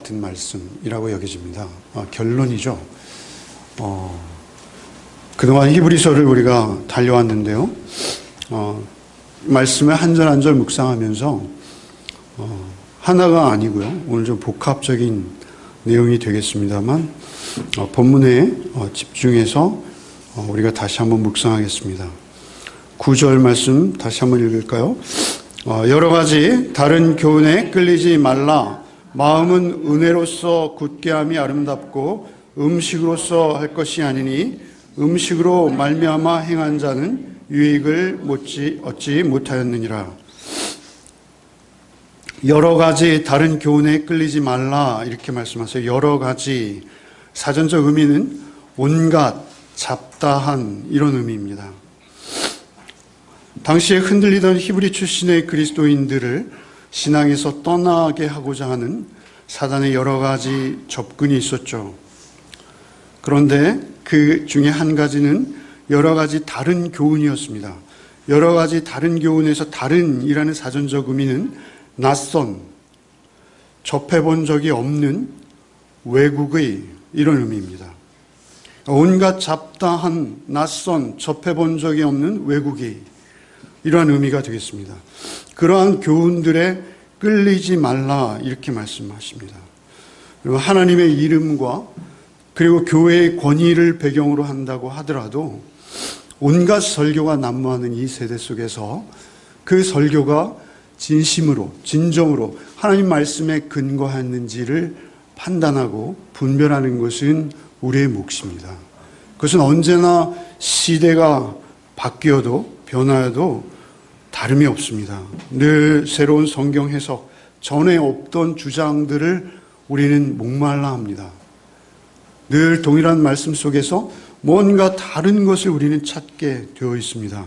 같은 말씀이라고 여겨집니다. 결론이죠. 그동안 히브리서를 우리가 달려왔는데요. 말씀을 한 절 한 절 묵상하면서 하나가 아니고요. 오늘 좀 복합적인 내용이 되겠습니다만 본문에 집중해서 우리가 다시 한번 묵상하겠습니다. 9절 말씀 다시 한번 읽을까요? 여러 가지 다른 교훈에 끌리지 말라. 마음은 은혜로서 굳게함이 아름답고 음식으로서 할 것이 아니니 음식으로 말미암아 행한 자는 유익을 얻지 못하였느니라. 여러 가지 다른 교훈에 끌리지 말라 이렇게 말씀하세요. 여러 가지, 사전적 의미는 온갖, 잡다한 이런 의미입니다. 당시에 흔들리던 히브리 출신의 그리스도인들을 신앙에서 떠나게 하고자 하는 사단의 여러 가지 접근이 있었죠. 그런데 그 중에 한 가지는 여러 가지 다른 교훈이었습니다. 여러 가지 다른 교훈에서 다른이라는 사전적 의미는 낯선, 접해본 적이 없는 외국의 이런 의미입니다. 온갖 잡다한, 낯선, 접해본 적이 없는 외국의 이러한 의미가 되겠습니다. 그러한 교훈들에 끌리지 말라 이렇게 말씀하십니다. 그리고 하나님의 이름과 그리고 교회의 권위를 배경으로 한다고 하더라도 온갖 설교가 난무하는 이 세대 속에서 그 설교가 진심으로, 진정으로 하나님 말씀에 근거했는지를 판단하고 분별하는 것은 우리의 몫입니다. 그것은 언제나 시대가 바뀌어도 변화해도 다름이 없습니다. 늘 새로운 성경 해석, 전에 없던 주장들을 우리는 목말라 합니다. 늘 동일한 말씀 속에서 뭔가 다른 것을 우리는 찾게 되어 있습니다.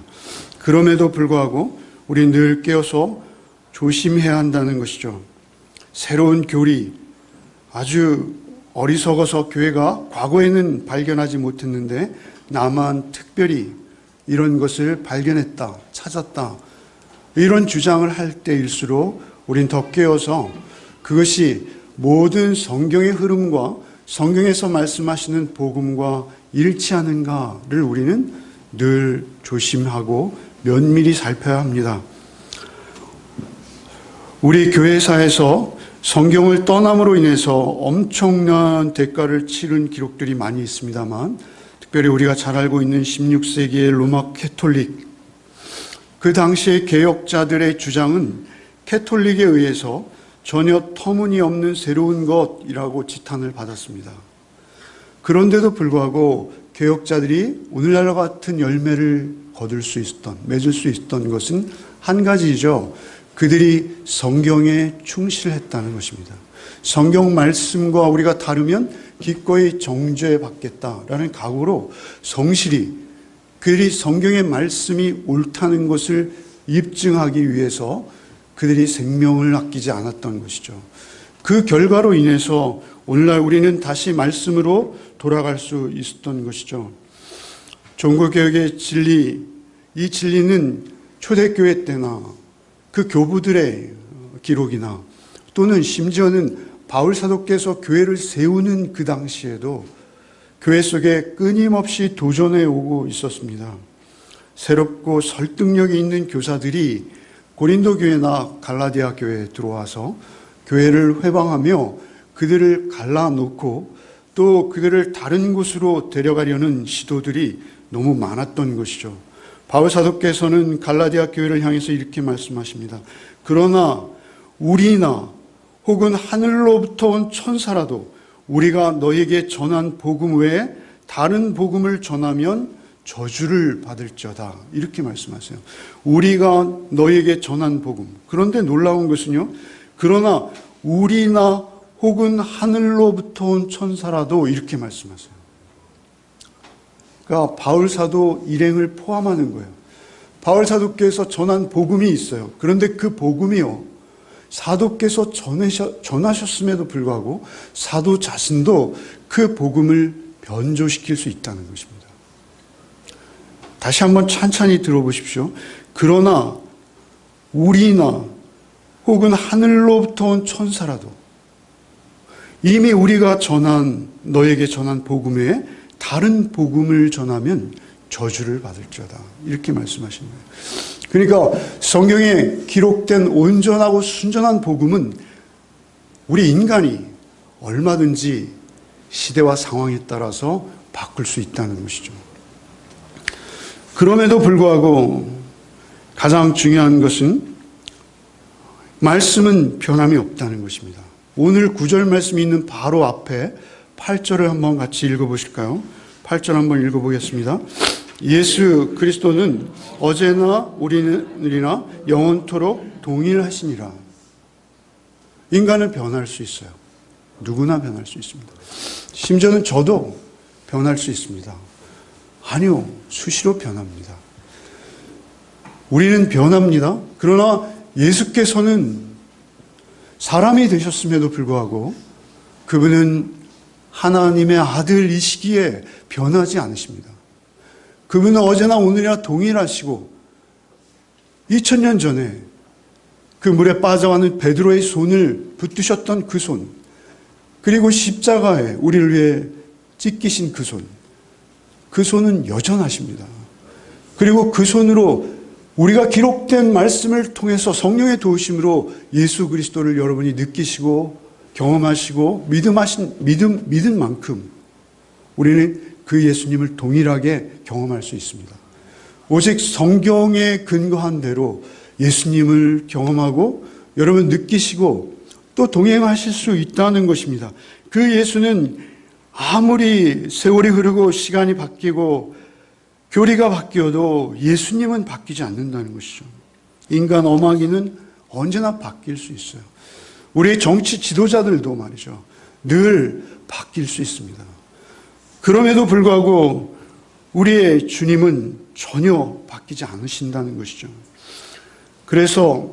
그럼에도 불구하고 우리는 늘 깨어서 조심해야 한다는 것이죠. 새로운 교리, 아주 어리석어서 교회가 과거에는 발견하지 못했는데 나만 특별히 이런 것을 발견했다, 찾았다, 이런 주장을 할 때일수록 우린 더 깨어서 그것이 모든 성경의 흐름과 성경에서 말씀하시는 복음과 일치하는가를 우리는 늘 조심하고 면밀히 살펴야 합니다. 우리 교회사에서 성경을 떠남으로 인해서 엄청난 대가를 치른 기록들이 많이 있습니다만, 특별히 우리가 잘 알고 있는 16세기의 로마 캐톨릭, 그 당시의 개혁자들의 주장은 캐톨릭에 의해서 전혀 터무니없는 새로운 것이라고 지탄을 받았습니다. 그런데도 불구하고 개혁자들이 오늘날과 같은 열매를 맺을 수 있었던 것은 한 가지죠. 그들이 성경에 충실했다는 것입니다. 성경 말씀과 우리가 다르면 기꺼이 정죄받겠다라는 각오로 성실히 그들이 성경의 말씀이 옳다는 것을 입증하기 위해서 그들이 생명을 아끼지 않았던 것이죠. 그 결과로 인해서 오늘날 우리는 다시 말씀으로 돌아갈 수 있었던 것이죠. 종교개혁의 진리, 이 진리는 초대교회 때나 그 교부들의 기록이나 또는 심지어는 바울 사도께서 교회를 세우는 그 당시에도 교회 속에 끊임없이 도전해 오고 있었습니다. 새롭고 설득력이 있는 교사들이 고린도 교회나 갈라디아 교회에 들어와서 교회를 회방하며 그들을 갈라놓고 또 그들을 다른 곳으로 데려가려는 시도들이 너무 많았던 것이죠. 바울 사도께서는 갈라디아 교회를 향해서 이렇게 말씀하십니다. 그러나 우리나 혹은 하늘로부터 온 천사라도 우리가 너에게 전한 복음 외에 다른 복음을 전하면 저주를 받을지어다. 이렇게 말씀하세요. 우리가 너에게 전한 복음. 그런데 놀라운 것은요. 그러나 우리나 혹은 하늘로부터 온 천사라도 이렇게 말씀하세요. 그러니까 바울 사도 일행을 포함하는 거예요. 바울 사도께서 전한 복음이 있어요. 그런데 그 복음이요. 사도께서 전하셨음에도 불구하고 사도 자신도 그 복음을 변조시킬 수 있다는 것입니다. 다시 한번 찬찬히 들어보십시오. 그러나 우리나 혹은 하늘로부터 온 천사라도 이미 우리가 너에게 전한 복음에 다른 복음을 전하면 저주를 받을지어다. 이렇게 말씀하신 거예요. 그러니까 성경에 기록된 온전하고 순전한 복음은 우리 인간이 얼마든지 시대와 상황에 따라서 바꿀 수 있다는 것이죠. 그럼에도 불구하고 가장 중요한 것은 말씀은 변함이 없다는 것입니다. 오늘 9절 말씀이 있는 바로 앞에 8절을 한번 같이 읽어보실까요? 8절 한번 읽어보겠습니다. 예수 그리스도는 어제나 오늘이나 영원토록 동일하시니라. 인간은 변할 수 있어요. 누구나 변할 수 있습니다. 심지어는 저도 변할 수 있습니다. 아니요, 수시로 변합니다. 우리는 변합니다. 그러나 예수께서는 사람이 되셨음에도 불구하고 그분은 하나님의 아들이시기에 변하지 않으십니다. 그분은 어제나 오늘이나 동일하시고 2000년 전에 그 물에 빠져가는 베드로의 손을 붙드셨던 그 손, 그리고 십자가에 우리를 위해 찢기신 그 손, 그 손은 여전하십니다. 그리고 그 손으로 우리가 기록된 말씀을 통해서 성령의 도우심으로 예수 그리스도를 여러분이 느끼시고 경험하시고 믿은 만큼 우리는 그 예수님을 동일하게 경험할 수 있습니다. 오직 성경에 근거한 대로 예수님을 경험하고 여러분 느끼시고 또 동행하실 수 있다는 것입니다. 그 예수는 아무리 세월이 흐르고 시간이 바뀌고 교리가 바뀌어도 예수님은 바뀌지 않는다는 것이죠. 인간 어마기는 언제나 바뀔 수 있어요. 우리의 정치 지도자들도 말이죠. 늘 바뀔 수 있습니다. 그럼에도 불구하고 우리의 주님은 전혀 바뀌지 않으신다는 것이죠. 그래서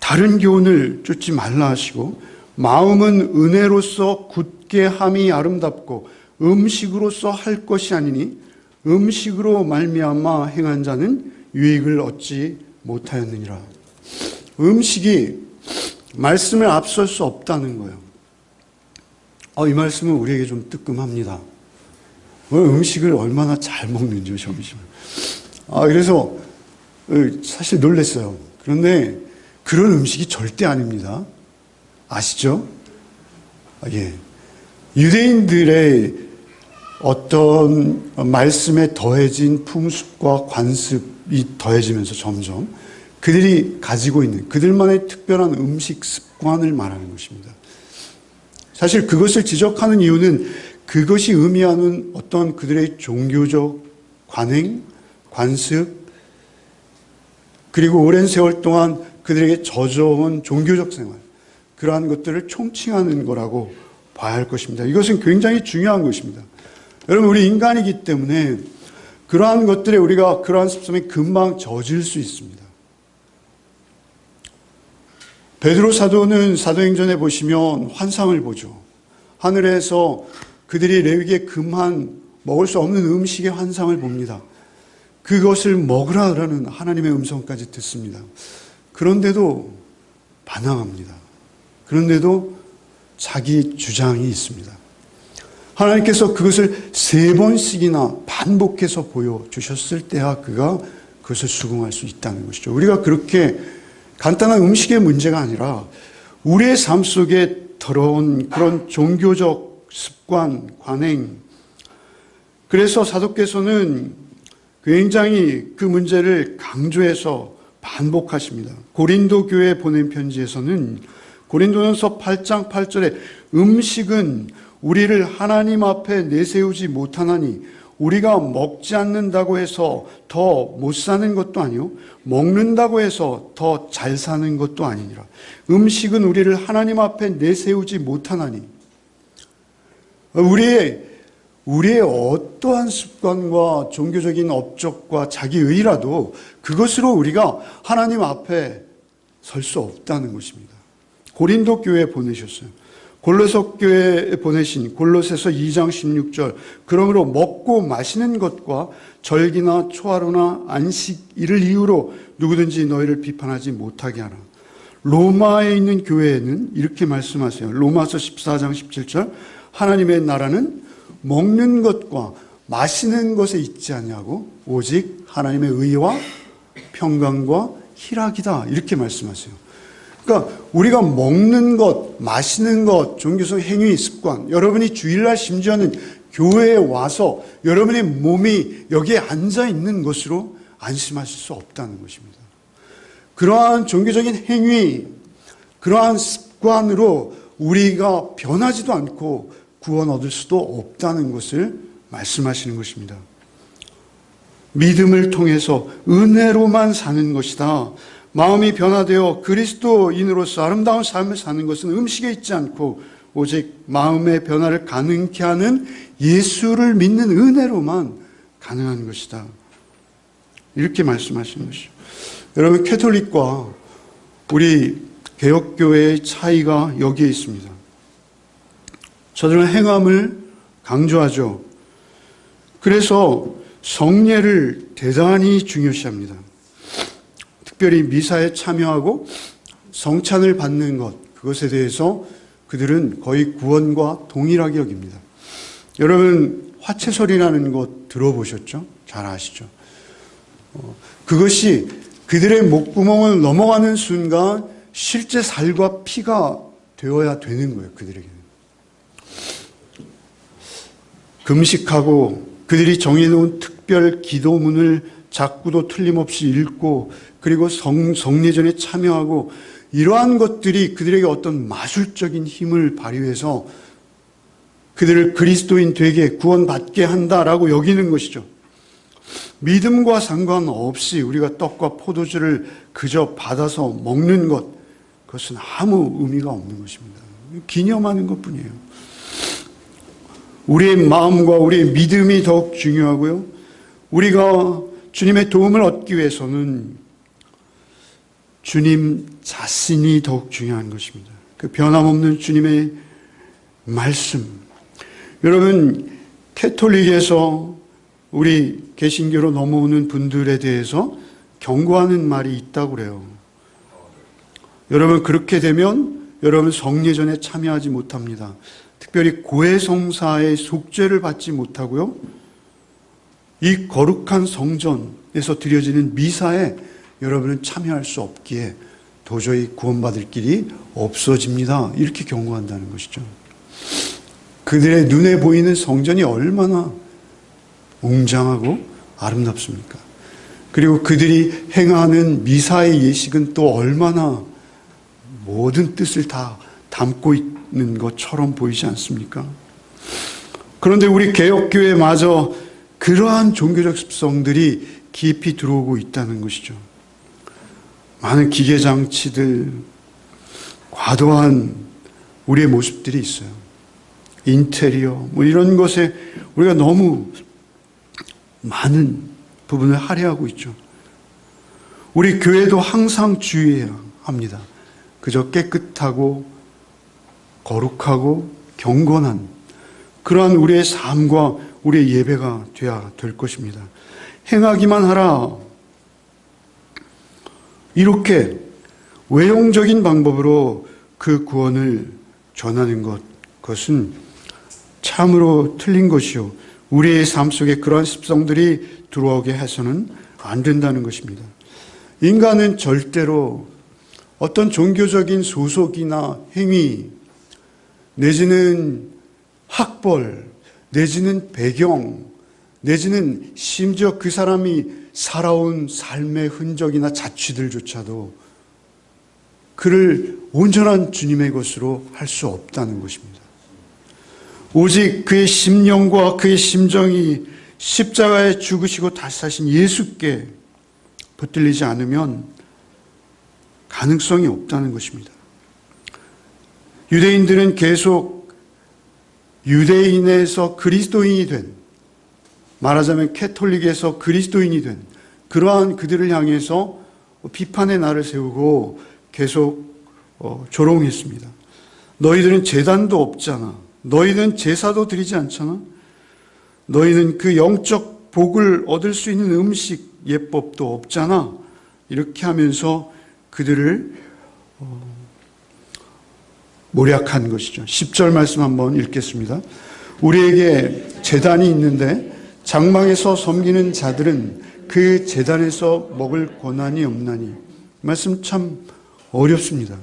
다른 교훈을 쫓지 말라 하시고 마음은 은혜로서 굳게 함이 아름답고 음식으로서 할 것이 아니니 음식으로 말미암아 행한 자는 유익을 얻지 못하였느니라. 음식이 말씀을 앞설 수 없다는 거예요. 이 말씀은 우리에게 좀 뜨끔합니다. 음식을 얼마나 잘 먹는지요, 점심을. 그래서 사실 놀랐어요. 그런데 그런 음식이 절대 아닙니다. 아시죠? 예. 유대인들의 어떤 말씀에 더해진 풍습과 관습이 더해지면서 점점 그들이 가지고 있는 그들만의 특별한 음식 습관을 말하는 것입니다. 사실 그것을 지적하는 이유는 그것이 의미하는 어떤 그들의 종교적 관행, 관습, 그리고 오랜 세월 동안 그들에게 젖어온 종교적 생활, 그러한 것들을 총칭하는 거라고 봐야 할 것입니다. 이것은 굉장히 중요한 것입니다. 여러분, 우리 인간이기 때문에 그러한 것들에 우리가 그러한 습성에 금방 젖을 수 있습니다. 베드로 사도는 사도행전에 보시면 환상을 보죠. 하늘에서 그들이 레위기에 금한 먹을 수 없는 음식의 환상을 봅니다. 그것을 먹으라라는 하나님의 음성까지 듣습니다. 그런데도 반항합니다. 그런데도 자기 주장이 있습니다. 하나님께서 그것을 3번씩이나 반복해서 보여주셨을 때야 그가 그것을 수긍할 수 있다는 것이죠. 우리가 그렇게 간단한 음식의 문제가 아니라 우리의 삶 속에 들어온 그런 종교적 습관, 관행, 그래서 사도께서는 굉장히 그 문제를 강조해서 반복하십니다. 고린도 교회에 보낸 편지에서는 고린도전서 8장 8절에 음식은 우리를 하나님 앞에 내세우지 못하나니 우리가 먹지 않는다고 해서 더 못 사는 것도 아니요 먹는다고 해서 더 잘 사는 것도 아니니라. 음식은 우리를 하나님 앞에 내세우지 못하나니 우리의 어떠한 습관과 종교적인 업적과 자기의라도 그것으로 우리가 하나님 앞에 설 수 없다는 것입니다. 고린도 교회에 보내셨어요. 골로새 교회에 보내신 골로새서 2장 16절 그러므로 먹고 마시는 것과 절기나 초하루나 안식 이를 이유로 누구든지 너희를 비판하지 못하게 하라. 로마에 있는 교회에는 이렇게 말씀하세요. 로마서 14장 17절 하나님의 나라는 먹는 것과 마시는 것에 있지 않냐고 오직 하나님의 의와 평강과 희락이다 이렇게 말씀하세요. 그러니까 우리가 먹는 것, 마시는 것, 종교적 행위, 습관, 여러분이 주일날 심지어는 교회에 와서 여러분의 몸이 여기에 앉아 있는 것으로 안심하실 수 없다는 것입니다. 그러한 종교적인 행위, 그러한 습관으로 우리가 변하지도 않고 구원 얻을 수도 없다는 것을 말씀하시는 것입니다. 믿음을 통해서 은혜로만 사는 것이다. 마음이 변화되어 그리스도인으로서 아름다운 삶을 사는 것은 음식에 있지 않고 오직 마음의 변화를 가능케 하는 예수를 믿는 은혜로만 가능한 것이다. 이렇게 말씀하시는 것이죠. 여러분, 캐톨릭과 우리 개혁교회의 차이가 여기에 있습니다. 저들은 행함을 강조하죠. 그래서 성례를 대단히 중요시합니다. 특별히 미사에 참여하고 성찬을 받는 것, 그것에 대해서 그들은 거의 구원과 동일하게 여깁니다. 여러분, 화채설이라는 것 들어보셨죠? 잘 아시죠? 그것이 그들의 목구멍을 넘어가는 순간 실제 살과 피가 되어야 되는 거예요, 그들에게는. 금식하고 그들이 정해놓은 특별 기도문을 자꾸도 틀림없이 읽고 그리고 성례전에 참여하고 이러한 것들이 그들에게 어떤 마술적인 힘을 발휘해서 그들을 그리스도인 되게 구원받게 한다라고 여기는 것이죠. 믿음과 상관없이 우리가 떡과 포도주를 그저 받아서 먹는 것, 그것은 아무 의미가 없는 것입니다. 기념하는 것뿐이에요. 우리의 마음과 우리의 믿음이 더욱 중요하고요. 우리가 주님의 도움을 얻기 위해서는 주님 자신이 더욱 중요한 것입니다. 그 변함없는 주님의 말씀. 여러분, 캐톨릭에서 우리 개신교로 넘어오는 분들에 대해서 경고하는 말이 있다고 그래요. 여러분, 그렇게 되면 여러분 성례전에 참여하지 못합니다. 특별히 고해성사의 속죄를 받지 못하고요. 이 거룩한 성전에서 드려지는 미사에 여러분은 참여할 수 없기에 도저히 구원받을 길이 없어집니다. 이렇게 경고한다는 것이죠. 그들의 눈에 보이는 성전이 얼마나 웅장하고 아름답습니까? 그리고 그들이 행하는 미사의 예식은 또 얼마나 모든 뜻을 다 담고 있는 것처럼 보이지 않습니까? 그런데 우리 개혁교회마저 그러한 종교적 습성들이 깊이 들어오고 있다는 것이죠. 많은 기계장치들, 과도한 우리의 모습들이 있어요. 인테리어, 이런 것에 우리가 너무 많은 부분을 할애하고 있죠. 우리 교회도 항상 주의해야 합니다. 그저 깨끗하고 거룩하고 경건한 그러한 우리의 삶과 우리의 예배가 되어야 될 것입니다. 행하기만 하라. 이렇게 외형적인 방법으로 그 구원을 전하는 것, 그것은 참으로 틀린 것이요. 우리의 삶 속에 그러한 습성들이 들어오게 해서는 안 된다는 것입니다. 인간은 절대로 어떤 종교적인 소속이나 행위, 내지는 학벌, 내지는 배경, 내지는 심지어 그 사람이 살아온 삶의 흔적이나 자취들조차도 그를 온전한 주님의 것으로 할 수 없다는 것입니다. 오직 그의 심령과 그의 심정이 십자가에 죽으시고 다시 사신 예수께 붙들리지 않으면 가능성이 없다는 것입니다. 유대인들은 계속 유대인에서 그리스도인이 된, 말하자면 캐톨릭에서 그리스도인이 된 그러한 그들을 향해서 비판의 날을 세우고 계속 조롱했습니다. 너희들은 제단도 없잖아. 너희는 제사도 드리지 않잖아. 너희는 그 영적 복을 얻을 수 있는 음식 예법도 없잖아. 이렇게 하면서 그들을 모략한 것이죠. 10절 말씀 한번 읽겠습니다. 우리에게 제단이 있는데 장막에서 섬기는 자들은 그 제단에서 먹을 권한이 없나니. 말씀 참 어렵습니다.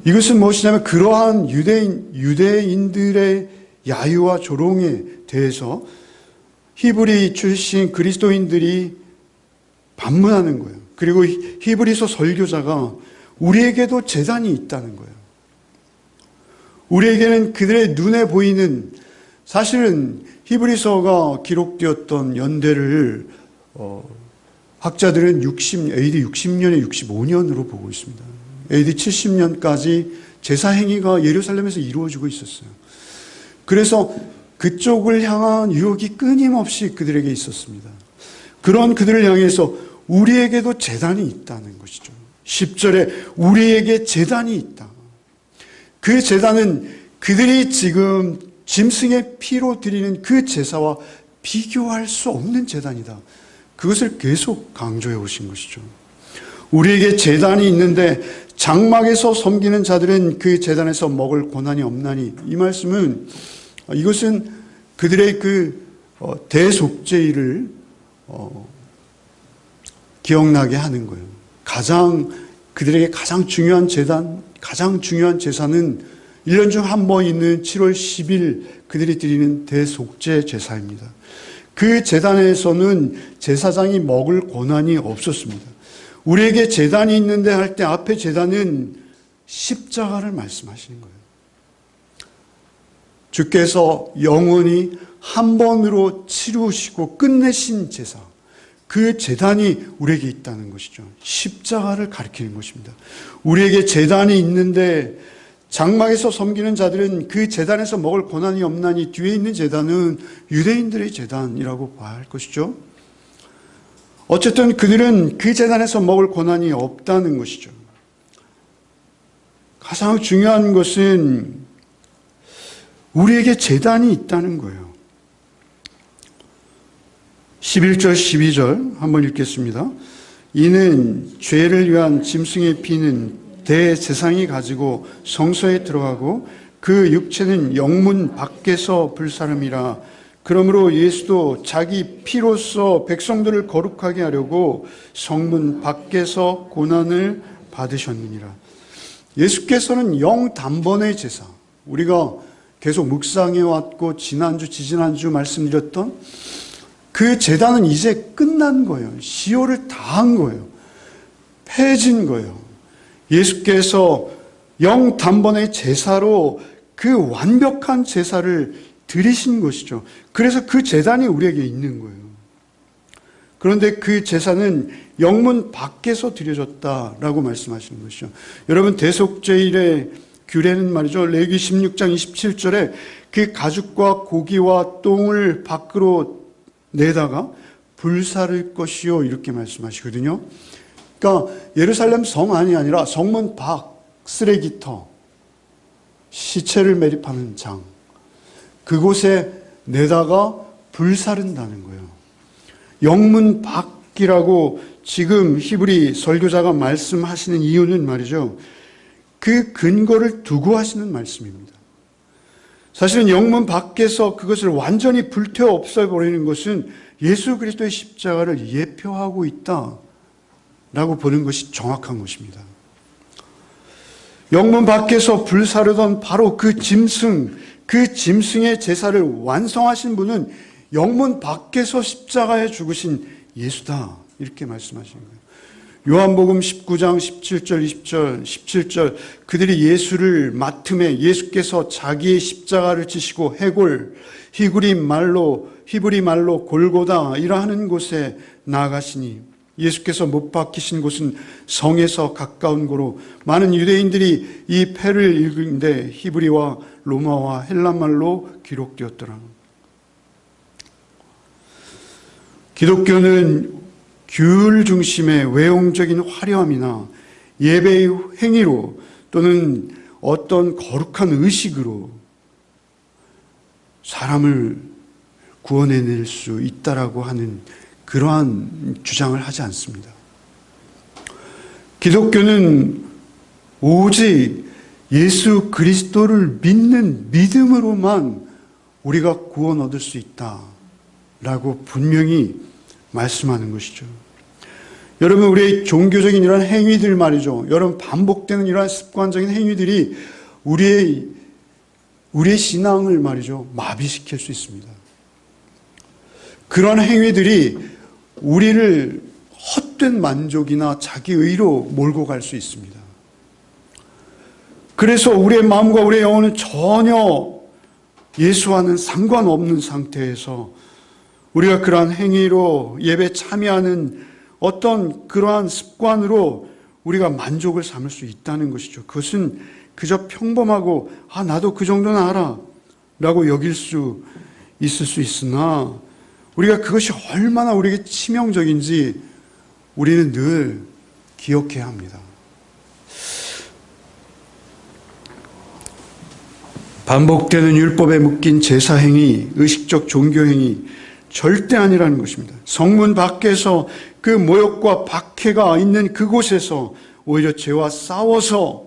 이것은 무엇이냐면 그러한 유대인들의 야유와 조롱에 대해서 히브리 출신 그리스도인들이 반문하는 거예요. 그리고 히브리서 설교자가 우리에게도 제단이 있다는 거예요. 우리에게는 그들의 눈에 보이는, 사실은 히브리서가 기록되었던 연대를 학자들은 AD 60년에 65년으로 보고 있습니다. AD 70년까지 제사 행위가 예루살렘에서 이루어지고 있었어요. 그래서 그쪽을 향한 유혹이 끊임없이 그들에게 있었습니다. 그런 그들을 향해서 우리에게도 제단이 있다는 것이죠. 10절에 우리에게 제단이 있다. 그 제단은 그들이 지금 짐승의 피로 드리는 그 제사와 비교할 수 없는 제단이다. 그것을 계속 강조해 오신 것이죠. 우리에게 제단이 있는데 장막에서 섬기는 자들은 그 제단에서 먹을 권한이 없나니. 이 말씀은, 이것은 그들의 그 대속죄일을 기억나게 하는 거예요. 그들에게 가장 중요한 제사는 1년 중 한 번 있는 7월 10일 그들이 드리는 대속죄 제사입니다. 그 제단에서는 제사장이 먹을 권한이 없었습니다. 우리에게 제단이 있는데 할 때 앞에 제단은 십자가를 말씀하시는 거예요. 주께서 영원히 한 번으로 치루시고 끝내신 제사, 그 제단이 우리에게 있다는 것이죠. 십자가를 가리키는 것입니다. 우리에게 제단이 있는데 장막에서 섬기는 자들은 그 제단에서 먹을 권한이 없나니. 뒤에 있는 제단은 유대인들의 제단이라고 봐야 할 것이죠. 어쨌든 그들은 그 제단에서 먹을 권한이 없다는 것이죠. 가장 중요한 것은 우리에게 제단이 있다는 거예요. 11절 12절 한번 읽겠습니다. 이는 죄를 위한 짐승의 피는 대제사장이 가지고 성소에 들어가고 그 육체는 영문 밖에서 불사름이라. 그러므로 예수도 자기 피로써 백성들을 거룩하게 하려고 성문 밖에서 고난을 받으셨느니라. 예수께서는 영단번의 제사, 우리가 계속 묵상해 왔고 지난주 지지난주 말씀드렸던 그 제단은 이제 끝난 거예요. 시효를 다한 거예요. 폐해진 거예요. 예수께서 영단번의 제사로 그 완벽한 제사를 드리신 것이죠. 그래서 그 제단이 우리에게 있는 거예요. 그런데 그 제사는 영문 밖에서 드려졌다라고 말씀하시는 것이죠. 여러분, 대속죄일의 규례는 말이죠. 레위기 16장 27절에 그 가죽과 고기와 똥을 밖으로 내다가 불사를 것이요, 이렇게 말씀하시거든요. 그러니까 예루살렘 성 안이 아니라 성문 밖 쓰레기터, 시체를 매립하는 장, 그곳에 내다가 불사른다는 거예요. 영문 밖이라고 지금 히브리 설교자가 말씀하시는 이유는 말이죠, 그 근거를 두고 하시는 말씀입니다. 사실은 영문 밖에서 그것을 완전히 불태워 없애버리는 것은 예수 그리스도의 십자가를 예표하고 있다라고 보는 것이 정확한 것입니다. 영문 밖에서 불사르던 바로 그 짐승의 제사를 완성하신 분은 영문 밖에서 십자가에 죽으신 예수다, 이렇게 말씀하시는 거예요. 요한복음 19장 17절 20절 17절 그들이 예수를 맡음에 예수께서 자기의 십자가를 지시고 해골, 히브리 말로 골고다이라 하는 곳에 나아가시니, 예수께서 못 박히신 곳은 성에서 가까운 고로 많은 유대인들이 이 패를 읽는데 히브리와 로마와 헬라말로 기록되었더라. 기독교는 규율 중심의 외형적인 화려함이나 예배의 행위로 또는 어떤 거룩한 의식으로 사람을 구원해낼 수 있다라고 하는 그러한 주장을 하지 않습니다. 기독교는 오직 예수 그리스도를 믿는 믿음으로만 우리가 구원 얻을 수 있다라고 분명히 말씀하는 것이죠. 여러분, 우리의 종교적인 이러한 행위들 말이죠. 여러분, 반복되는 이러한 습관적인 행위들이 우리의 신앙을 말이죠, 마비시킬 수 있습니다. 그런 행위들이 우리를 헛된 만족이나 자기 의로 몰고 갈 수 있습니다. 그래서 우리의 마음과 우리의 영혼은 전혀 예수와는 상관없는 상태에서 우리가 그러한 행위로 예배 참여하는 어떤 그러한 습관으로 우리가 만족을 삼을 수 있다는 것이죠. 그것은 그저 평범하고 나도 그 정도는 알아 라고 여길 수 있을 수 있으나 우리가 그것이 얼마나 우리에게 치명적인지 우리는 늘 기억해야 합니다. 반복되는 율법에 묶인 제사행위, 의식적 종교행위 절대 아니라는 것입니다. 성문 밖에서 그 모욕과 박해가 있는 그곳에서 오히려 죄와 싸워서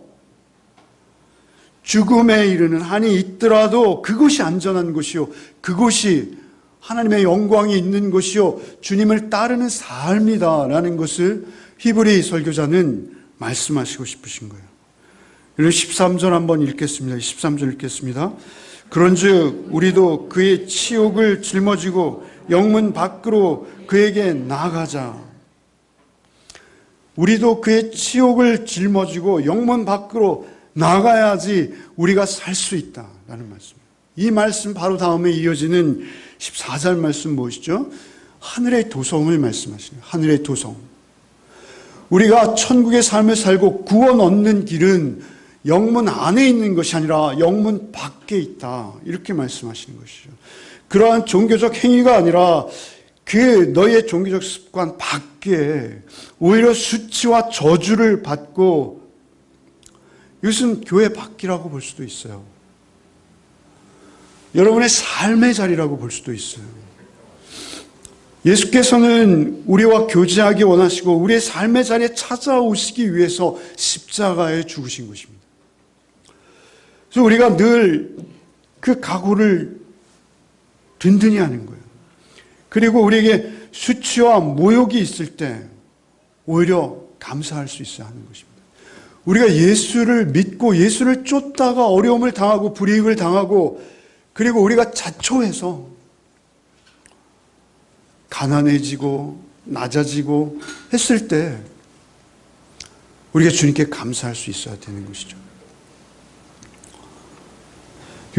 죽음에 이르는 한이 있더라도 그것이 안전한 곳이요, 그곳이 하나님의 영광이 있는 곳이요, 주님을 따르는 삶이다라는 것을 히브리 설교자는 말씀하시고 싶으신 거예요. 그리고 13절 한번 읽겠습니다. 13절 읽겠습니다. 그런즉 우리도 그의 치욕을 짊어지고 영문 밖으로 그에게 나아가자. 우리도 그의 치욕을 짊어지고 영문 밖으로 나가야지 우리가 살 수 있다라는 말씀입니다. 이 말씀 바로 다음에 이어지는 14절 말씀 무엇이죠? 하늘의 도성을 말씀하시네요. 하늘의 도성. 우리가 천국의 삶을 살고 구원 얻는 길은 영문 안에 있는 것이 아니라 영문 밖에 있다. 이렇게 말씀하시는 것이죠. 그러한 종교적 행위가 아니라 그 너희의 종교적 습관 밖에 오히려 수치와 저주를 받고, 이것은 교회 밖이라고 볼 수도 있어요. 여러분의 삶의 자리라고 볼 수도 있어요. 예수께서는 우리와 교제하기 원하시고 우리의 삶의 자리에 찾아오시기 위해서 십자가에 죽으신 것입니다. 그래서 우리가 늘 그 각오를 든든히 하는 거예요. 그리고 우리에게 수치와 모욕이 있을 때 오히려 감사할 수 있어야 하는 것입니다. 우리가 예수를 믿고 예수를 쫓다가 어려움을 당하고 불이익을 당하고 그리고 우리가 자초해서 가난해지고 낮아지고 했을 때 우리가 주님께 감사할 수 있어야 되는 것이죠.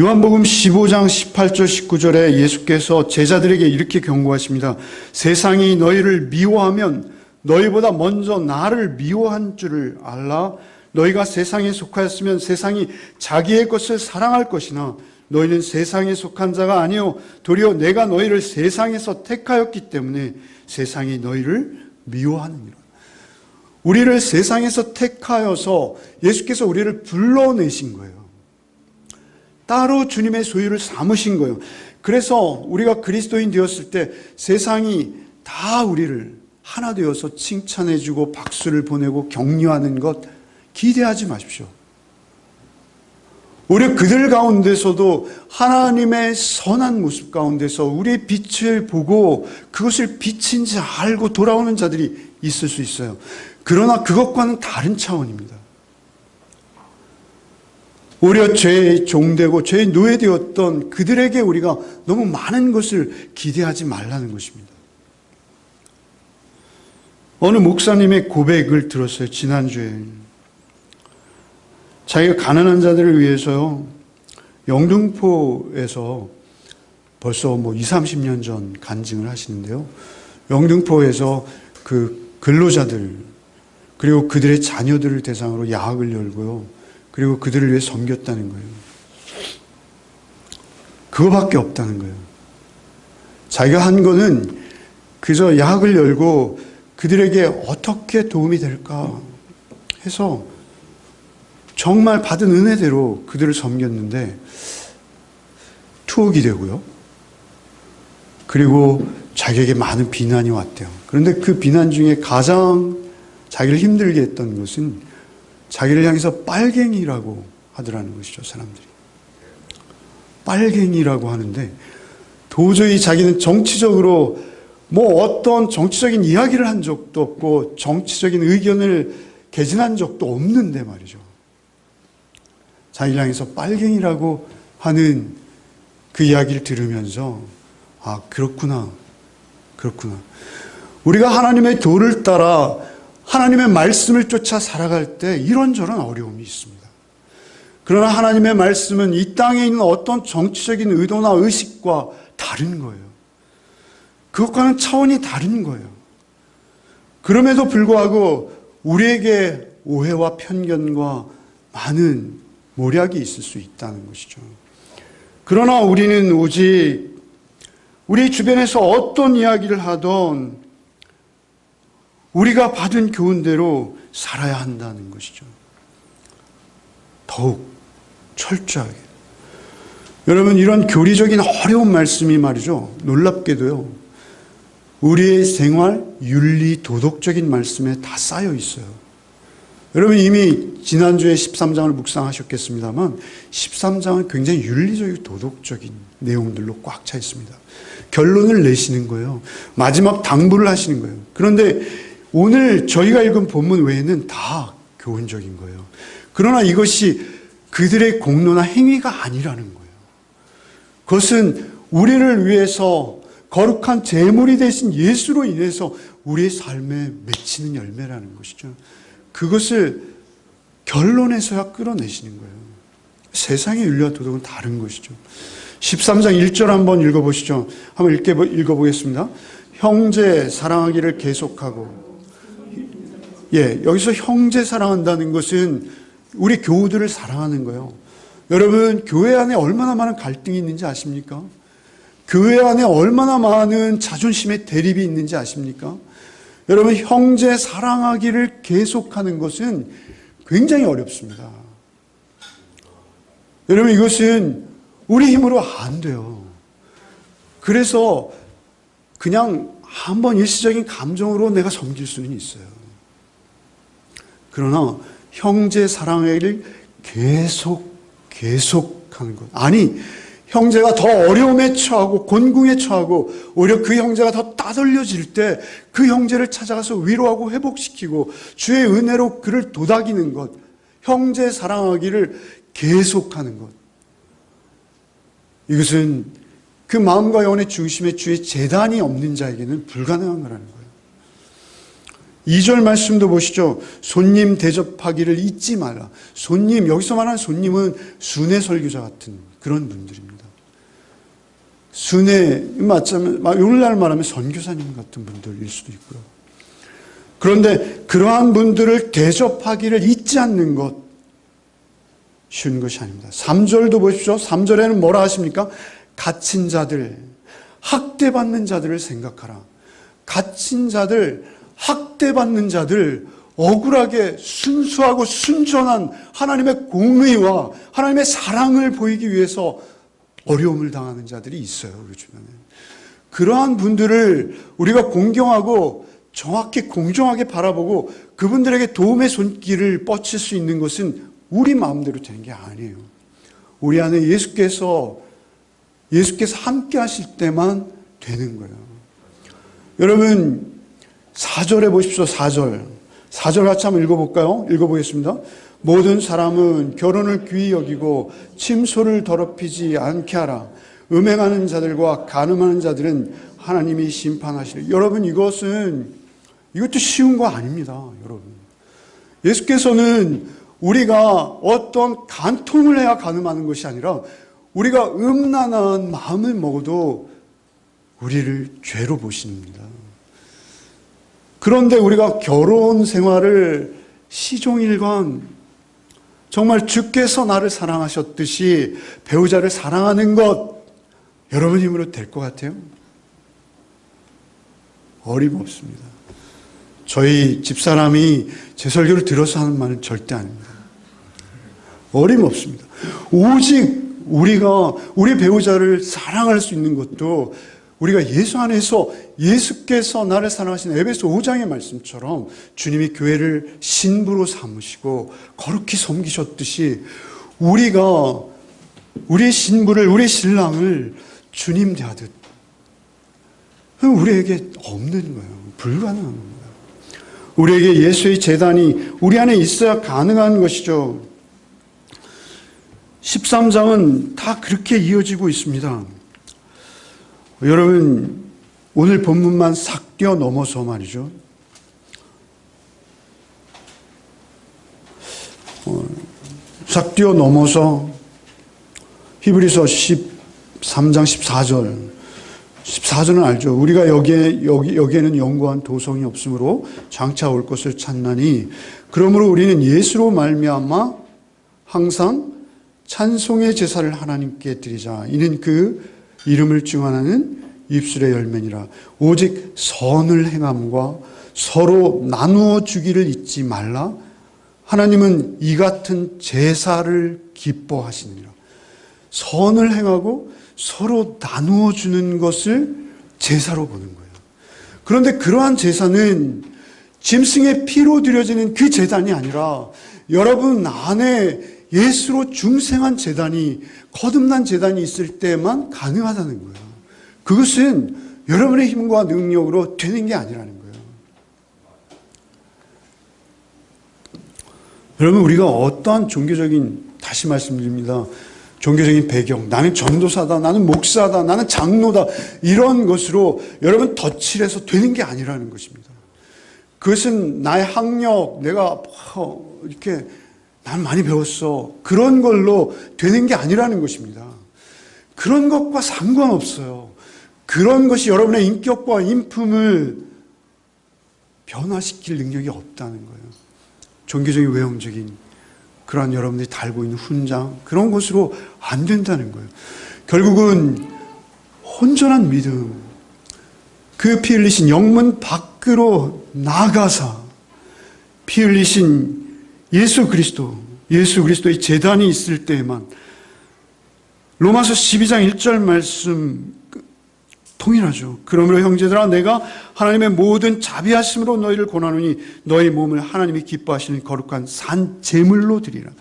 요한복음 15장 18절 19절에 예수께서 제자들에게 이렇게 경고하십니다. 세상이 너희를 미워하면 너희보다 먼저 나를 미워한 줄을 알라. 너희가 세상에 속하였으면 세상이 자기의 것을 사랑할 것이나 너희는 세상에 속한 자가 아니요 도리어 내가 너희를 세상에서 택하였기 때문에 세상이 너희를 미워하느니라. 우리를 세상에서 택하여서 예수께서 우리를 불러내신 거예요. 따로 주님의 소유를 삼으신 거예요. 그래서 우리가 그리스도인 되었을 때 세상이 다 우리를 하나 되어서 칭찬해주고 박수를 보내고 격려하는 것 기대하지 마십시오. 오히려 그들 가운데서도 하나님의 선한 모습 가운데서 우리의 빛을 보고 그것을 빛인지 알고 돌아오는 자들이 있을 수 있어요. 그러나 그것과는 다른 차원입니다. 오히려 죄의 종되고 죄의 노예되었던 그들에게 우리가 너무 많은 것을 기대하지 말라는 것입니다. 어느 목사님의 고백을 들었어요. 지난주에. 자기가 가난한 자들을 위해서요, 영등포에서 벌써 20, 30년 전 간증을 하시는데요. 영등포에서 그 근로자들, 그리고 그들의 자녀들을 대상으로 야학을 열고요. 그리고 그들을 위해 섬겼다는 거예요. 그거밖에 없다는 거예요. 자기가 한 거는 그저 야학을 열고 그들에게 어떻게 도움이 될까 해서 정말 받은 은혜대로 그들을 섬겼는데 투옥이 되고요. 그리고 자기에게 많은 비난이 왔대요. 그런데 그 비난 중에 가장 자기를 힘들게 했던 것은 자기를 향해서 빨갱이라고 하더라는 것이죠, 사람들이. 빨갱이라고 하는데 도저히 자기는 정치적으로 어떤 정치적인 이야기를 한 적도 없고 정치적인 의견을 개진한 적도 없는데 말이죠. 자기를 향해서 빨갱이라고 하는 그 이야기를 들으면서 그렇구나. 우리가 하나님의 도를 따라 하나님의 말씀을 쫓아 살아갈 때 이런저런 어려움이 있습니다. 그러나 하나님의 말씀은 이 땅에 있는 어떤 정치적인 의도나 의식과 다른 거예요. 그것과는 차원이 다른 거예요. 그럼에도 불구하고 우리에게 오해와 편견과 많은 모략이 있을 수 있다는 것이죠. 그러나 우리는 오직 우리 주변에서 어떤 이야기를 하던 우리가 받은 교훈대로 살아야 한다는 것이죠. 더욱 철저하게. 여러분, 이런 교리적인 어려운 말씀이 말이죠, 놀랍게도요, 우리의 생활, 윤리, 도덕적인 말씀에 다 쌓여 있어요. 여러분, 이미 지난주에 13장을 묵상하셨겠습니다만 13장은 굉장히 윤리적이고 도덕적인 내용들로 꽉 차 있습니다. 결론을 내시는 거예요. 마지막 당부를 하시는 거예요. 그런데 오늘 저희가 읽은 본문 외에는 다 교훈적인 거예요. 그러나 이것이 그들의 공로나 행위가 아니라는 거예요. 그것은 우리를 위해서 거룩한 제물이 되신 예수로 인해서 우리의 삶에 맺히는 열매라는 것이죠. 그것을 결론에서야 끌어내시는 거예요. 세상의 윤리와 도덕은 다른 것이죠. 13장 1절 한번 읽어보시죠. 한번 읽어보겠습니다. 형제 사랑하기를 계속하고. 여기서 형제 사랑한다는 것은 우리 교우들을 사랑하는 거예요. 여러분, 교회 안에 얼마나 많은 갈등이 있는지 아십니까? 교회 안에 얼마나 많은 자존심의 대립이 있는지 아십니까? 여러분, 형제 사랑하기를 계속하는 것은 굉장히 어렵습니다. 여러분, 이것은 우리 힘으로 안 돼요. 그래서 그냥 한번 일시적인 감정으로 내가 섬길 수는 있어요. 그러나 형제 사랑하기를 계속하는 것. 아니, 형제가 더 어려움에 처하고 곤궁에 처하고 오히려 그 형제가 더 따돌려질 때 그 형제를 찾아가서 위로하고 회복시키고 주의 은혜로 그를 도닥이는 것, 형제 사랑하기를 계속하는 것, 이것은 그 마음과 영혼의 중심에 주의 재단이 없는 자에게는 불가능한 거라는 거예요. 2절 말씀도 보시죠. 손님 대접하기를 잊지 말라. 손님, 여기서 말하는 손님은 순회 설교자 같은 그런 분들입니다. 순회, 오늘날 말하면 선교사님 같은 분들일 수도 있고요. 그런데 그러한 분들을 대접하기를 잊지 않는 것, 쉬운 것이 아닙니다. 3절도 보십시오. 3절에는 뭐라 하십니까? 갇힌 자들, 학대받는 자들을 생각하라. 갇힌 자들, 학대받는 자들, 억울하게 순수하고 순전한 하나님의 공의와 하나님의 사랑을 보이기 위해서 어려움을 당하는 자들이 있어요, 우리 주변에. 그러한 분들을 우리가 공경하고 정확히 공정하게 바라보고 그분들에게 도움의 손길을 뻗칠 수 있는 것은 우리 마음대로 되는 게 아니에요. 우리 안에 예수께서 함께 하실 때만 되는 거예요. 여러분, 4절에 보십시오. 4절 같이 한번 읽어볼까요? 읽어보겠습니다. 모든 사람은 결혼을 귀히 여기고 침소를 더럽히지 않게 하라. 음행하는 자들과 간음하는 자들은 하나님이 심판하시리. 여러분, 이것도 쉬운 거 아닙니다. 여러분, 예수께서는 우리가 어떤 간통을 해야 간음하는 것이 아니라 우리가 음란한 마음을 먹어도 우리를 죄로 보십니다. 그런데 우리가 결혼 생활을 시종일관 정말 주께서 나를 사랑하셨듯이 배우자를 사랑하는 것, 여러분 힘으로 될 것 같아요? 어림없습니다. 저희 집사람이 제 설교를 들어서 하는 말은 절대 아닙니다. 어림없습니다. 오직 우리가 우리 배우자를 사랑할 수 있는 것도 우리가 예수 안에서 예수께서 나를 사랑하신 에베소 5장의 말씀처럼 주님이 교회를 신부로 삼으시고 거룩히 섬기셨듯이 우리가 우리의 신부를, 우리의 신랑을 주님 대하듯 우리에게 없는 거예요. 불가능한 겁니다. 우리에게 예수의 제단이 우리 안에 있어야 가능한 것이죠. 13장은 다 그렇게 이어지고 있습니다. 여러분, 오늘 본문만 싹 뛰어넘어서 말이죠. 싹 뛰어넘어서 히브리서 13장 14절. 14절은 알죠. 우리가 여기에는 영구한 도성이 없으므로 장차 올 것을 찾나니 그러므로 우리는 예수로 말미암아 항상 찬송의 제사를 하나님께 드리자. 이는 그 이름을 증언하는 입술의 열매니라. 오직 선을 행함과 서로 나누어 주기를 잊지 말라. 하나님은 이 같은 제사를 기뻐하시느니라. 선을 행하고 서로 나누어 주는 것을 제사로 보는 거예요. 그런데 그러한 제사는 짐승의 피로 드려지는 그 제단이 아니라 여러분 안에 예수로 중생한 제단이, 거듭난 제단이 있을 때만 가능하다는 거예요. 그것은 여러분의 힘과 능력으로 되는 게 아니라는 거예요. 여러분, 우리가 어떠한 종교적인, 다시 말씀드립니다, 종교적인 배경, 나는 전도사다, 나는 목사다, 나는 장로다, 이런 것으로 여러분 덧칠해서 되는 게 아니라는 것입니다. 그것은 나의 학력, 내가 이렇게 난 많이 배웠어, 그런 걸로 되는 게 아니라는 것입니다. 그런 것과 상관없어요. 그런 것이 여러분의 인격과 인품을 변화시킬 능력이 없다는 거예요. 종교적인 외형적인 그러한 여러분들이 달고 있는 훈장, 그런 것으로 안 된다는 거예요. 결국은 온전한 믿음, 그 피 흘리신 영문 밖으로 나가사 피 흘리신 예수 그리스도의 제단이 있을 때에만, 로마서 12장 1절 말씀 동일하죠. 그러므로 형제들아, 내가 하나님의 모든 자비하심으로 너희를 권하노니 너희 몸을 하나님이 기뻐하시는 거룩한 산 제물로 드리라.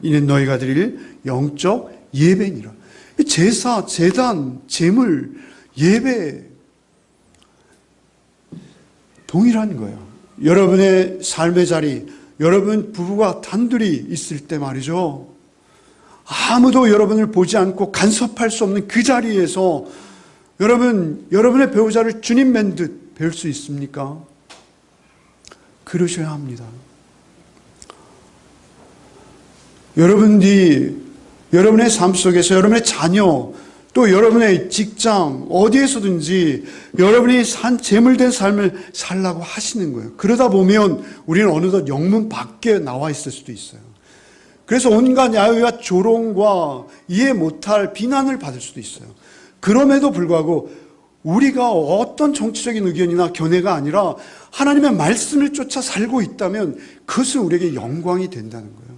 이는 너희가 드릴 영적 예배니라. 제사, 제단, 제물, 예배 동일한 거예요. 여러분의 삶의 자리, 여러분 부부가 단둘이 있을 때 말이죠, 아무도 여러분을 보지 않고 간섭할 수 없는 그 자리에서 여러분의 배우자를 주님 뵌 듯 배울 수 있습니까? 그러셔야 합니다. 여러분의 삶 속에서 여러분의 자녀, 또 여러분의 직장, 어디에서든지 여러분이 산 재물된 삶을 살라고 하시는 거예요. 그러다 보면 우리는 어느덧 영문 밖에 나와 있을 수도 있어요. 그래서 온갖 야유와 조롱과 이해 못할 비난을 받을 수도 있어요. 그럼에도 불구하고 우리가 어떤 정치적인 의견이나 견해가 아니라 하나님의 말씀을 쫓아 살고 있다면 그것은 우리에게 영광이 된다는 거예요.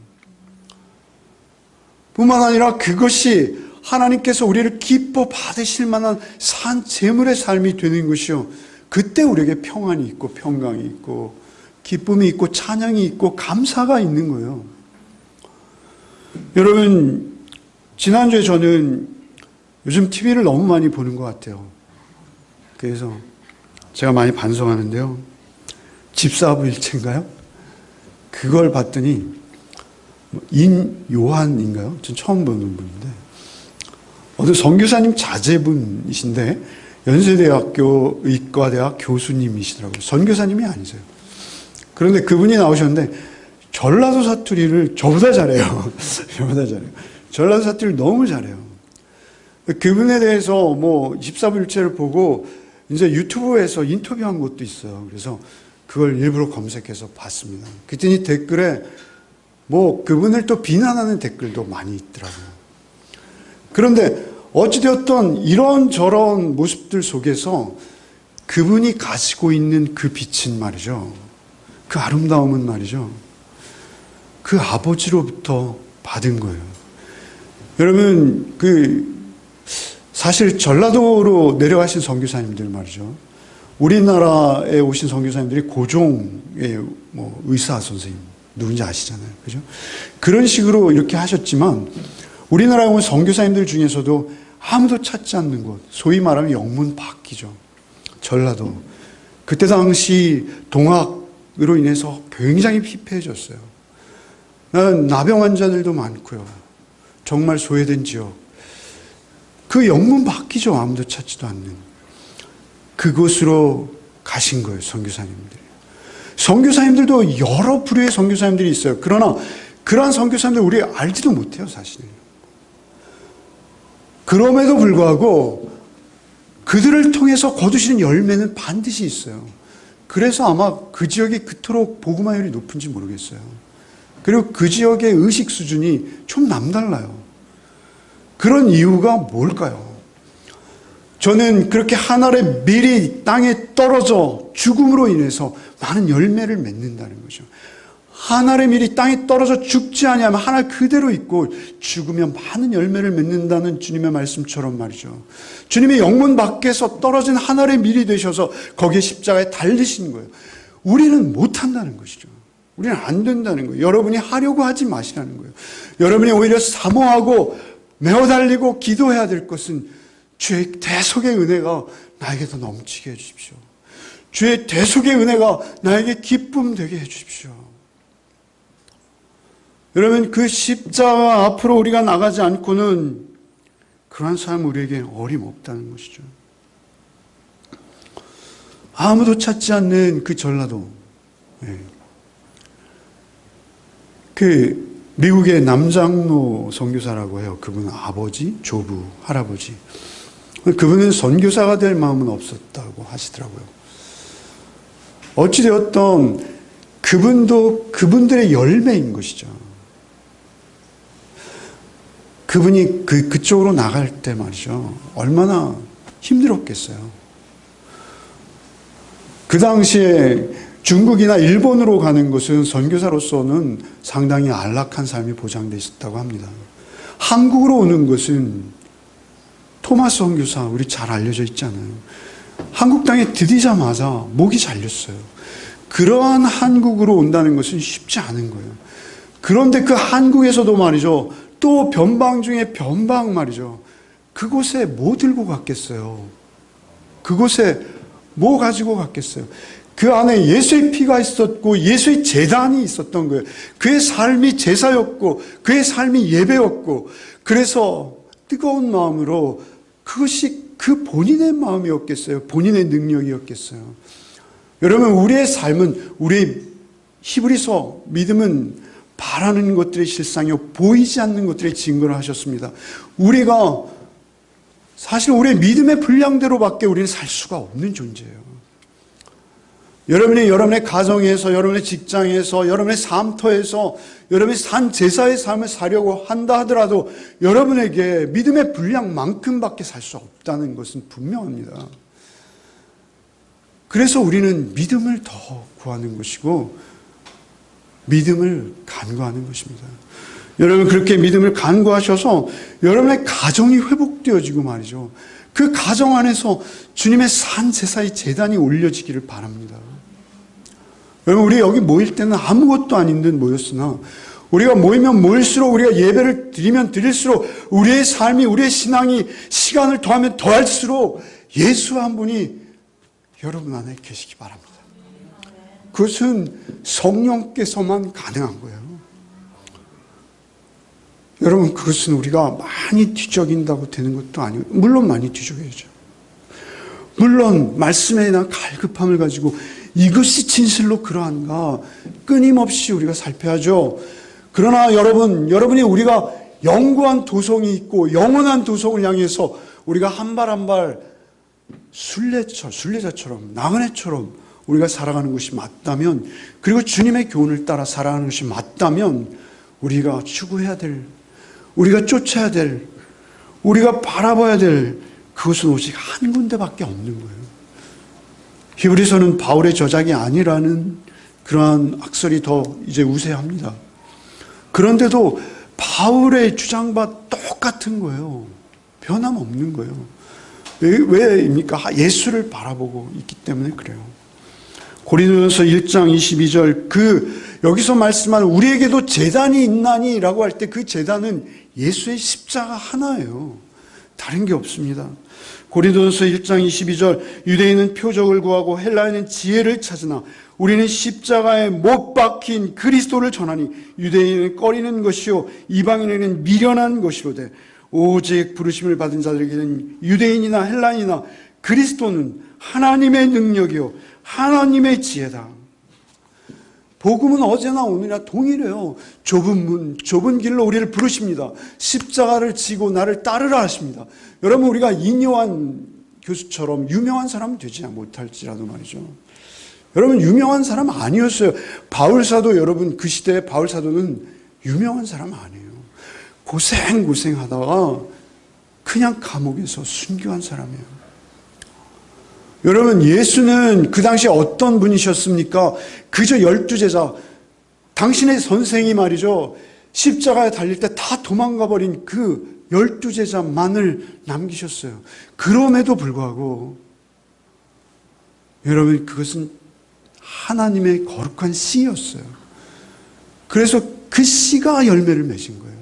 뿐만 아니라 그것이 하나님께서 우리를 기뻐 받으실 만한 산 제물의 삶이 되는 것이요, 그때 우리에게 평안이 있고 평강이 있고 기쁨이 있고 찬양이 있고 감사가 있는 거예요. 여러분, 지난주에 저는 요즘 TV를 너무 많이 보는 것 같아요. 그래서 제가 많이 반성하는데요, 집사부일체인가요? 그걸 봤더니 인요한인가요? 전 처음 보는 분인데, 어느 선교사님 자제분이신데 연세대학교 의과대학 교수님이시더라고요. 선교사님이 아니세요. 그런데 그분이 나오셨는데 전라도 사투리를 저보다 잘해요. 저보다 잘해요. 전라도 사투리를 너무 잘해요. 그분에 대해서 집사부일체를 보고 이제 유튜브에서 인터뷰한 것도 있어요. 그래서 그걸 일부러 검색해서 봤습니다. 그랬더니 댓글에 그분을 또 비난하는 댓글도 많이 있더라고요. 그런데 어찌되었던 이런저런 모습들 속에서 그분이 가지고 있는 그 빛은 말이죠, 그 아름다움은 말이죠, 그 아버지로부터 받은 거예요. 여러분, 사실 전라도로 내려가신 선교사님들 말이죠, 우리나라에 오신 선교사님들이 고종의 의사 선생님, 누군지 아시잖아요. 그죠? 그런 식으로 이렇게 하셨지만 우리나라에 온 선교사님들 중에서도 아무도 찾지 않는 곳, 소위 말하면 영문 밖이죠. 전라도. 그때 당시 동학으로 인해서 굉장히 피폐해졌어요. 나병 환자들도 많고요. 정말 소외된 지역. 그 영문 밖이죠. 아무도 찾지도 않는. 그곳으로 가신 거예요. 선교사님들이. 선교사님들도 여러 부류의 선교사님들이 있어요. 그러나 그러한 선교사님들 우리 알지도 못해요. 사실은. 그럼에도 불구하고 그들을 통해서 거두시는 열매는 반드시 있어요. 그래서 아마 그 지역이 그토록 복음화율이 높은지 모르겠어요. 그리고 그 지역의 의식 수준이 좀 남달라요. 그런 이유가 뭘까요? 저는 그렇게 한 알의 밀이 땅에 떨어져 죽음으로 인해서 많은 열매를 맺는다는 거죠. 한 알의 밀이 땅에 떨어져 죽지 아니하면 한 알 그대로 있고 죽으면 많은 열매를 맺는다는 주님의 말씀처럼 말이죠. 주님의 영문 밖에서 떨어진 한 알의 밀이 되셔서 거기에 십자가에 달리신 거예요. 우리는 못한다는 것이죠. 우리는 안 된다는 거예요. 여러분이 하려고 하지 마시라는 거예요. 여러분이 오히려 사모하고 메어 달리고 기도해야 될 것은 주의 대속의 은혜가 나에게 더 넘치게 해주십시오. 주의 대속의 은혜가 나에게 기쁨 되게 해주십시오. 여러분, 그 십자가 앞으로 우리가 나가지 않고는 그러한 삶 우리에게 어림없다는 것이죠. 아무도 찾지 않는 그 전라도. 그 미국의 남장로 선교사라고 해요. 그분은 아버지, 조부, 할아버지. 그분은 선교사가 될 마음은 없었다고 하시더라고요. 어찌되었던 그분도 그분들의 열매인 것이죠. 그분이 그쪽으로 나갈 때 말이죠. 얼마나 힘들었겠어요. 그 당시에 중국이나 일본으로 가는 것은 선교사로서는 상당히 안락한 삶이 보장되어 있었다고 합니다. 한국으로 오는 것은 토마스 선교사 우리 잘 알려져 있잖아요. 한국 땅에 들이자마자 목이 잘렸어요. 그러한 한국으로 온다는 것은 쉽지 않은 거예요. 그런데 그 한국에서도 말이죠. 또 변방 중에 변방 말이죠. 그곳에 뭐 들고 갔겠어요? 그곳에 뭐 가지고 갔겠어요? 그 안에 예수의 피가 있었고 예수의 제단이 있었던 거예요. 그의 삶이 제사였고 그의 삶이 예배였고 그래서 뜨거운 마음으로 그것이 그 본인의 마음이었겠어요? 본인의 능력이었겠어요? 여러분 우리의 삶은 우리의 히브리서 믿음은 바라는 것들의 실상이요 보이지 않는 것들의 증거를 하셨습니다. 우리가 사실 우리의 믿음의 분량대로밖에 우리는 살 수가 없는 존재예요. 여러분의 가정에서, 여러분의 직장에서, 여러분의 삶터에서, 여러분이 산 제사의 삶을 사려고 한다 하더라도 여러분에게 믿음의 분량만큼밖에 살 수 없다는 것은 분명합니다. 그래서 우리는 믿음을 더 구하는 것이고 믿음을 간구하는 것입니다. 여러분 그렇게 믿음을 간구하셔서 여러분의 가정이 회복되어지고 말이죠. 그 가정 안에서 주님의 산 제사의 제단이 올려지기를 바랍니다. 여러분 우리 여기 모일 때는 아무것도 아닌 듯 모였으나 우리가 모이면 모일수록 우리가 예배를 드리면 드릴수록 우리의 삶이 우리의 신앙이 시간을 더하면 더할수록 예수 한 분이 여러분 안에 계시기 바랍니다. 그것은 성령께서만 가능한 거예요. 여러분 그것은 우리가 많이 뒤적인다고 되는 것도 아니고 물론 많이 뒤적여야죠. 물론 말씀에 대한 갈급함을 가지고 이것이 진실로 그러한가 끊임없이 우리가 살펴야죠. 그러나 여러분이 우리가 영구한 도성이 있고 영원한 도성을 향해서 우리가 한 발 한 발 순례자처럼 나그네처럼 우리가 살아가는 것이 맞다면 그리고 주님의 교훈을 따라 살아가는 것이 맞다면 우리가 추구해야 될 우리가 쫓아야 될 우리가 바라봐야 될 그것은 오직 한 군데밖에 없는 거예요. 히브리서는 바울의 저작이 아니라는 그러한 악설이 더 이제 우세합니다. 그런데도 바울의 주장과 똑같은 거예요. 변함없는 거예요. 왜입니까? 예수를 바라보고 있기 때문에 그래요. 고린도전서 1장 22절 여기서 말씀하는 우리에게도 제단이 있나니라고 할 때 그 제단은 예수의 십자가 하나예요. 다른 게 없습니다. 고린도전서 1장 22절 유대인은 표적을 구하고 헬라인은 지혜를 찾으나 우리는 십자가에 못 박힌 그리스도를 전하니 유대인은 꺼리는 것이요 이방인에게는 미련한 것이로되 오직 부르심을 받은 자들에게는 유대인이나 헬라인이나 그리스도는 하나님의 능력이요 하나님의 지혜다. 복음은 어제나 오늘이나 동일해요. 좁은 문, 좁은 길로 우리를 부르십니다. 십자가를 지고 나를 따르라 하십니다. 여러분, 우리가 이뇨한 교수처럼 유명한 사람은 되지 못할지라도 말이죠. 여러분, 유명한 사람 아니었어요. 바울사도, 여러분, 그 시대의 바울사도는 유명한 사람 아니에요. 고생하다가 그냥 감옥에서 순교한 사람이에요. 여러분, 예수는 그 당시에 어떤 분이셨습니까? 그저 12제자, 당신의 선생이 말이죠, 십자가에 달릴 때 다 도망가 버린 그 12제자만을 남기셨어요. 그럼에도 불구하고 여러분, 그것은 하나님의 거룩한 씨였어요. 그래서 그 씨가 열매를 맺은 거예요.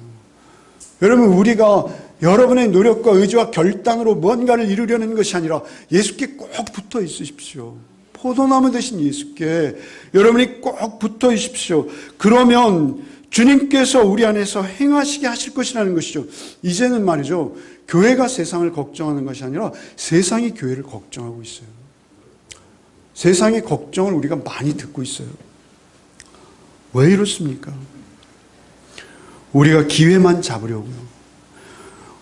여러분, 우리가 여러분의 노력과 의지와 결단으로 뭔가를 이루려는 것이 아니라 예수께 꼭 붙어 있으십시오. 포도나무 되신 예수께 여러분이 꼭 붙어 있으십시오. 그러면 주님께서 우리 안에서 행하시게 하실 것이라는 것이죠. 이제는 말이죠, 교회가 세상을 걱정하는 것이 아니라 세상이 교회를 걱정하고 있어요. 세상의 걱정을 우리가 많이 듣고 있어요. 왜 이렇습니까? 우리가 기회만 잡으려고요.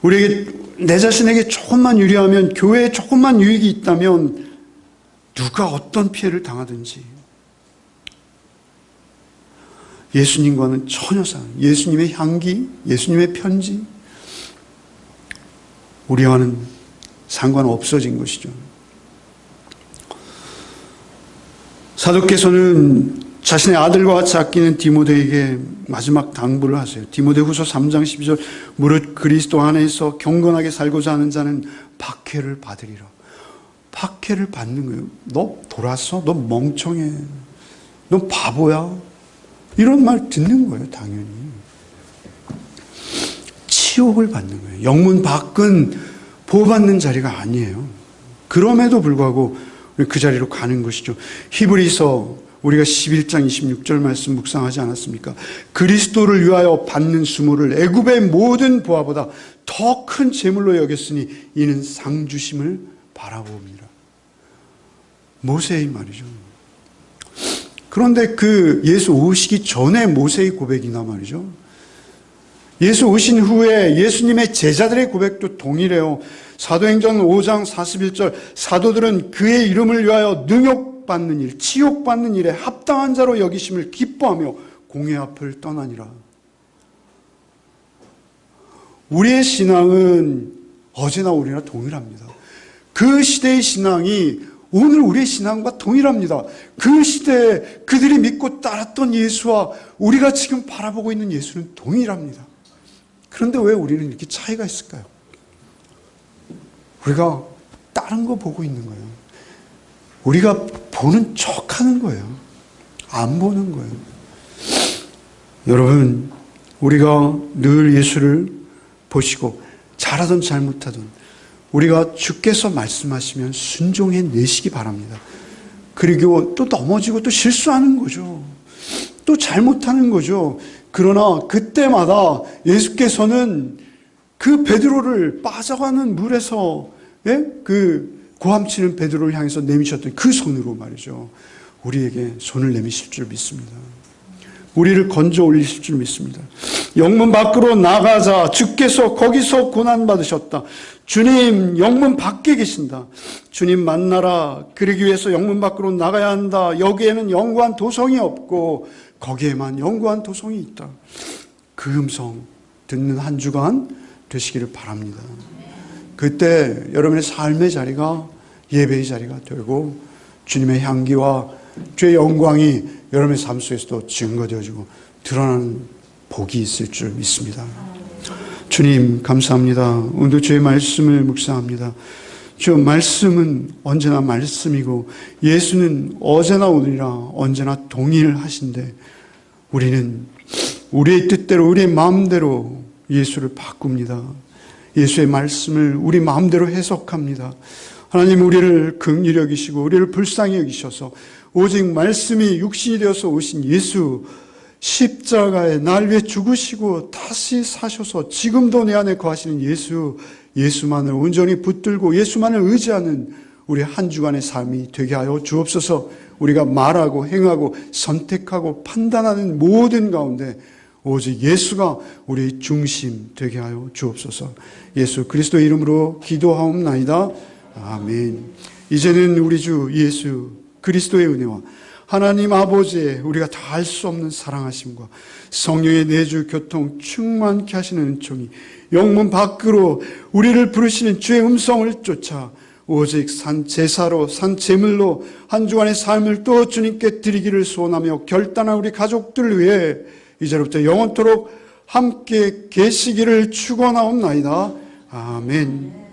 우리에게, 내 자신에게 조금만 유리하면, 교회에 조금만 유익이 있다면 누가 어떤 피해를 당하든지 예수님과는 전혀 예수님의 향기, 예수님의 편지, 우리와는 상관없어진 것이죠. 사도께서는 자신의 아들과 같이 아끼는 디모데에게 마지막 당부를 하세요. 디모데후서 3장 12절, 무릇 그리스도 안에서 경건하게 살고자 하는 자는 박해를 받으리라. 박해를 받는 거예요. 너 돌았어? 너 멍청해? 너 바보야? 이런 말 듣는 거예요, 당연히. 치욕을 받는 거예요. 영문 밖은 보호받는 자리가 아니에요. 그럼에도 불구하고 그 자리로 가는 것이죠. 히브리서 우리가 11장 26절 말씀 묵상하지 않았습니까? 그리스도를 위하여 받는 수모를 애굽의 모든 보화보다 더 큰 재물로 여겼으니 이는 상 주심을 바라봅니다. 모세의 말이죠. 그런데 그 예수 오시기 전에 모세의 고백이나 말이죠, 예수 오신 후에 예수님의 제자들의 고백도 동일해요. 사도행전 5장 41절, 사도들은 그의 이름을 위하여 능욕받는 일, 치욕받는 일에 합당한 자로 여기심을 기뻐하며 공회 앞을 떠나니라. 우리의 신앙은 어제나 오늘이나 동일합니다. 그 시대의 신앙이 오늘 우리의 신앙과 동일합니다. 그 시대에 그들이 믿고 따랐던 예수와 우리가 지금 바라보고 있는 예수는 동일합니다. 그런데 왜 우리는 이렇게 차이가 있을까요? 우리가 다른 거 보고 있는 거예요. 우리가 보는 척 하는 거예요. 안 보는 거예요. 여러분, 우리가 늘 예수를 보시고 잘하든 잘못하든 우리가 주께서 말씀하시면 순종해 내시기 바랍니다. 그리고 또 넘어지고 또 실수하는 거죠. 또 잘못하는 거죠. 그러나 그때마다 예수께서는 그 베드로를 빠져가는 물에서, 그 고함치는 베드로를 향해서 내미셨던 그 손으로 말이죠, 우리에게 손을 내미실 줄 믿습니다. 우리를 건져 올리실 줄 믿습니다. 영문 밖으로 나가자. 주께서 거기서 고난받으셨다. 주님, 영문 밖에 계신다. 주님 만나라. 그러기 위해서 영문 밖으로 나가야 한다. 여기에는 영구한 도성이 없고 거기에만 영구한 도성이 있다. 그 음성 듣는 한 주간 되시기를 바랍니다. 그때 여러분의 삶의 자리가 예배의 자리가 되고 주님의 향기와 주의 영광이 여러분의 삶 속에서도 증거되어지고 드러나는 복이 있을 줄 믿습니다. 주님 감사합니다. 오늘도 주의 말씀을 묵상합니다. 주 말씀은 언제나 말씀이고 예수는 어제나 오늘이나 언제나 동일하신데 우리는 우리의 뜻대로 우리의 마음대로 예수를 바꿉니다. 예수의 말씀을 우리 마음대로 해석합니다. 하나님 우리를 긍휼히 여기시고 우리를 불쌍히 여기셔서 오직 말씀이 육신이 되어서 오신 예수, 십자가에 날 위해 죽으시고 다시 사셔서 지금도 내 안에 거하시는 예수, 예수만을 온전히 붙들고 예수만을 의지하는 우리 한 주간의 삶이 되게 하여 주옵소서. 우리가 말하고 행하고 선택하고 판단하는 모든 가운데 오직 예수가 우리의 중심 되게 하여 주옵소서. 예수 그리스도의 이름으로 기도하옵나이다. 아멘. 이제는 우리 주 예수 그리스도의 은혜와 하나님 아버지의 우리가 다 알 수 없는 사랑하심과 성령의 내주 교통 충만케 하시는 은총이 영문 밖으로 우리를 부르시는 주의 음성을 쫓아 오직 산 제사로 산 제물로 한 주간의 삶을 또 주님께 드리기를 소원하며 결단한 우리 가족들 위해 이제부터 영원토록 함께 계시기를 축원하옵나이다. 아멘.